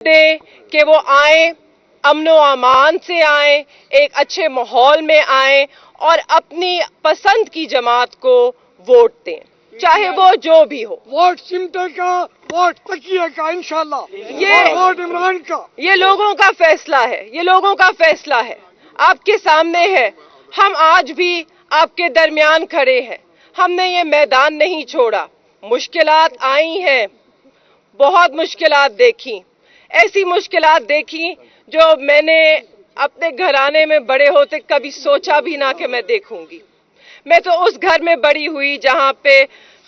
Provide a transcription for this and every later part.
دیں کہ وہ آئیں، امن و امان سے آئیں، ایک اچھے ماحول میں آئیں اور اپنی پسند کی جماعت کو ووٹ دیں، چاہے وہ جو بھی ہو۔ ووٹ چمٹے کا، ووٹ تکیے کا، انشاءاللہ، اور ووٹ عمران کا۔ یہ لوگوں کا فیصلہ ہے، یہ لوگوں کا فیصلہ ہے، آپ کے سامنے ہے۔ ہم آج بھی آپ کے درمیان کھڑے ہیں، ہم نے یہ میدان نہیں چھوڑا۔ مشکلات آئی ہیں، بہت مشکلات دیکھی، ایسی مشکلات دیکھی جو میں نے اپنے گھرانے میں بڑے ہوتے کبھی سوچا بھی نہ کہ میں دیکھوں گی۔ میں تو اس گھر میں بڑی ہوئی جہاں پہ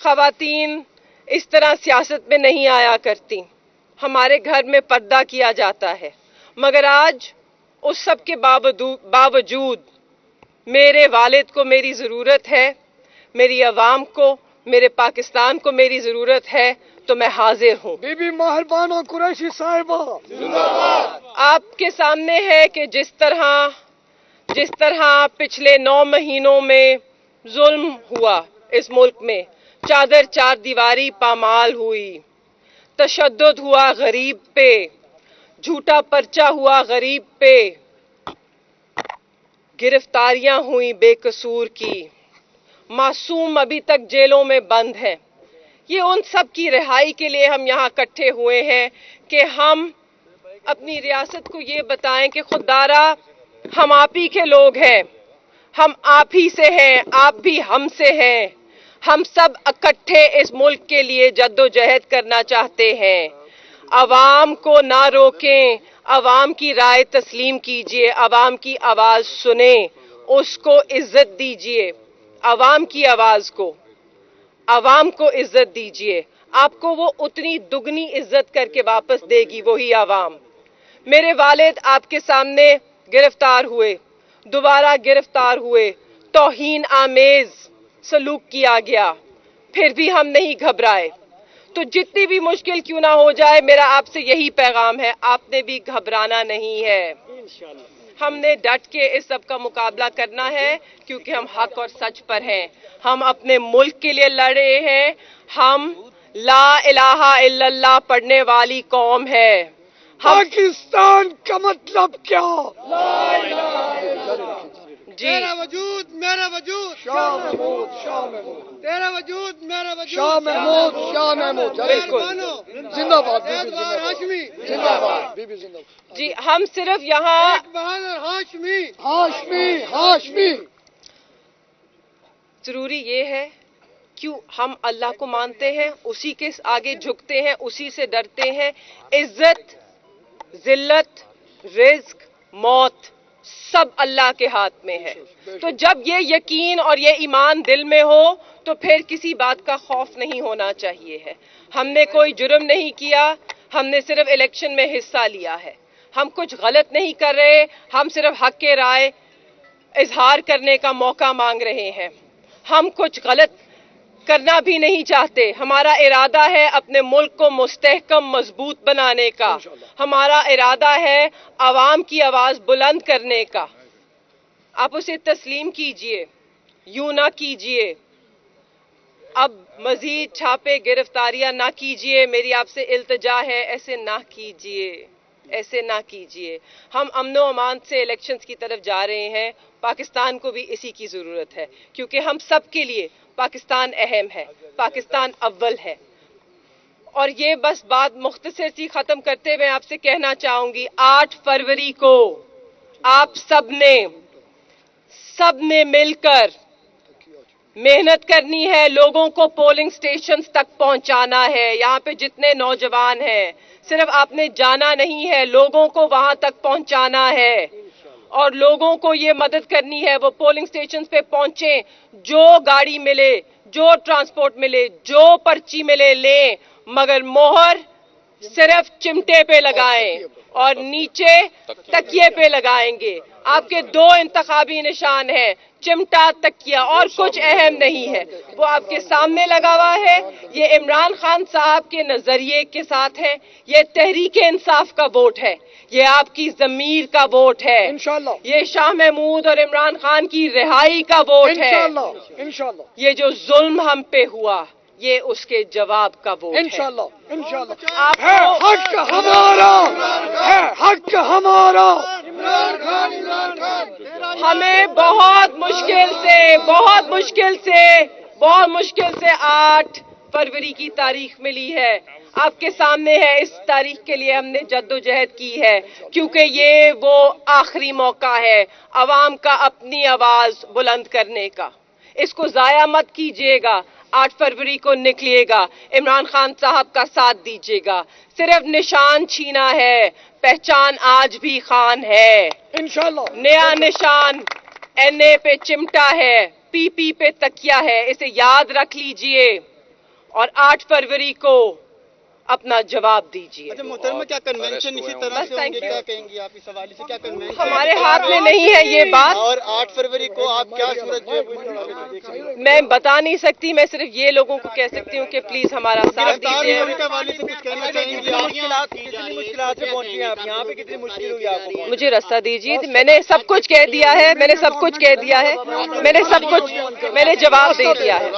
خواتین اس طرح سیاست میں نہیں آیا کرتی، ہمارے گھر میں پردہ کیا جاتا ہے، مگر آج اس سب کے باوجود میرے والد کو میری ضرورت ہے، میری عوام کو، میرے پاکستان کو میری ضرورت ہے، تو میں حاضر ہوں۔ بی بی مہربانہ قریشی صاحبہ آپ کے سامنے ہے کہ جس طرح پچھلے 9 مہینوں میں ظلم ہوا اس ملک میں، چادر چار دیواری پامال ہوئی، تشدد ہوا غریب پہ، جھوٹا پرچہ ہوا غریب پہ، گرفتاریاں ہوئیں بے قصور کی، معصوم ابھی تک جیلوں میں بند ہیں۔ یہ ان سب کی رہائی کے لیے ہم یہاں اکٹھے ہوئے ہیں کہ ہم اپنی ریاست کو یہ بتائیں کہ خوددارا ہم آپ ہی کے لوگ ہیں، ہم آپ ہی سے ہیں، آپ بھی ہم سے ہیں، ہم سب اکٹھے اس ملک کے لیے جد و جہد کرنا چاہتے ہیں۔ عوام کو نہ روکیں، عوام کی رائے تسلیم کیجئے، عوام کی آواز سنیں، اس کو عزت دیجئے، عوام کی آواز کو، عوام کو عزت دیجئے، آپ کو وہ اتنی دگنی عزت کر کے واپس دے گی وہی عوام۔ میرے والد آپ کے سامنے گرفتار ہوئے، دوبارہ گرفتار ہوئے، توہین آمیز سلوک کیا گیا، پھر بھی ہم نہیں گھبرائے۔ تو جتنی بھی مشکل کیوں نہ ہو جائے، میرا آپ سے یہی پیغام ہے، آپ نے بھی گھبرانا نہیں ہے۔ ہم نے ڈٹ کے اس سب کا مقابلہ کرنا ہے کیونکہ ہم حق اور سچ پر ہیں، ہم اپنے ملک کے لیے لڑ رہے ہیں، ہم لا الہ الا اللہ پڑھنے والی قوم ہے۔ پاکستان کا مطلب کیا؟ جی تیرا وجود میرا وجود، شاہ محمود، شاہ محمود، تیرا وجود میرا وجود، شاہ محمود، شاہ محمود، مہربانو، زندہ باد بی بی، اعتبار ہاشمی، زندہ باد بی بی، زندہ باد، جی، ہم صرف یہاں ایک بہادر ہاشمی، ہاشمی، ہاشمی۔ ضروری یہ ہے کیوں ہم اللہ کو مانتے ہیں، اسی کے آگے جھکتے ہیں، اسی سے ڈرتے ہیں۔ عزت، ذلت، رزق، موت سب اللہ کے ہاتھ میں ہے۔ تو جب یہ یقین اور یہ ایمان دل میں ہو تو پھر کسی بات کا خوف نہیں ہونا چاہیے ہے۔ ہم نے کوئی جرم نہیں کیا، ہم نے صرف الیکشن میں حصہ لیا ہے، ہم کچھ غلط نہیں کر رہے، ہم صرف حق کے رائے اظہار کرنے کا موقع مانگ رہے ہیں۔ ہم کچھ غلط کرنا بھی نہیں چاہتے، ہمارا ارادہ ہے اپنے ملک کو مستحکم مضبوط بنانے کا، ہمارا ارادہ ہے عوام کی آواز بلند کرنے کا۔ آپ اسے تسلیم کیجئے، یوں نہ کیجئے، اب مزید چھاپے گرفتاریاں نہ کیجئے، میری آپ سے التجا ہے، ایسے نہ کیجئے، ایسے نہ کیجئے۔ ہم امن و امان سے الیکشنز کی طرف جا رہے ہیں، پاکستان کو بھی اسی کی ضرورت ہے کیونکہ ہم سب کے لیے پاکستان اہم ہے، پاکستان اول ہے۔ اور یہ بس بات مختصر سی ختم کرتے ہوئے آپ سے کہنا چاہوں گی، 8 فروری کو آپ سب نے مل کر محنت کرنی ہے، لوگوں کو پولنگ سٹیشنز تک پہنچانا ہے۔ یہاں پہ جتنے نوجوان ہیں، صرف آپ نے جانا نہیں ہے، لوگوں کو وہاں تک پہنچانا ہے اور لوگوں کو یہ مدد کرنی ہے وہ پولنگ سٹیشنز پہ پہنچیں، جو گاڑی ملے، جو ٹرانسپورٹ ملے، جو پرچی ملے لیں، مگر مہر صرف چمٹے پہ لگائیں اور نیچے تکیے پہ لگائیں گے۔ آپ کے 2 انتخابی نشان ہیں، چمٹا، تکیہ، اور کچھ اہم نہیں ہے، وہ آپ کے سامنے لگا ہوا ہے۔ یہ عمران خان صاحب کے نظریے کے ساتھ ہے، یہ تحریک انصاف کا ووٹ ہے، یہ آپ کی ضمیر کا ووٹ ہے، انشاءاللہ، یہ شاہ محمود اور عمران خان کی رہائی کا ووٹ ہے۔ انشاءاللہ، انشاءاللہ۔ یہ جو ظلم ہم پہ ہوا، یہ اس کے جواب کا ووٹ ہے انشاءاللہ انشاءاللہ آپ ہے کو حق ہمارا ہے حق ہمارا ہمیں بہت مشکل سے 8 فروری کی تاریخ ملی ہے. آپ کے سامنے ہے. اس تاریخ کے لیے ہم نے جدوجہد کی ہے کیونکہ یہ وہ آخری موقع ہے عوام کا اپنی آواز بلند کرنے کا. اس کو ضائع مت کیجیے گا. 8 فروری کو نکلیے گا, عمران خان صاحب کا ساتھ دیجیے گا. صرف نشان چھینا ہے, پہچان آج بھی خان ہے. انشاءاللہ نیا نشان این اے پہ چمٹا ہے, پی پی پہ تکیا ہے. اسے یاد رکھ لیجئے اور 8 فروری کو اپنا جواب دیجیے. اچھا محترمہ, کیا کنونشن اسی طرح بس سے ہوں thank گے؟ you. کیا کہیں گی آپ اس حوالے سے؟ کیا کنونشن ہمارے ہاتھ میں نہیں ہے یہ بات. اور 8 فروری کو آپ کیا صورت جو ہے وہ اس حوالے سے دیکھ رہی ہیں؟ میں بتا نہیں سکتی. میں صرف یہ لوگوں کو کہہ سکتی ہوں کہ پلیز ہمارا ساتھ گرفتار دیجیے. ہونے کے حوالے سے کچھ کہنا چاہیں گی آپ؟ کتنی مشکلات سے پہنچی ہیں آپ یہاں پہ؟ کتنی مشکل ہوئی آپ کو؟ مجھے راستہ دیجیے. میں نے سب کچھ کہہ دیا ہے. میں نے جواب دے دیا ہے.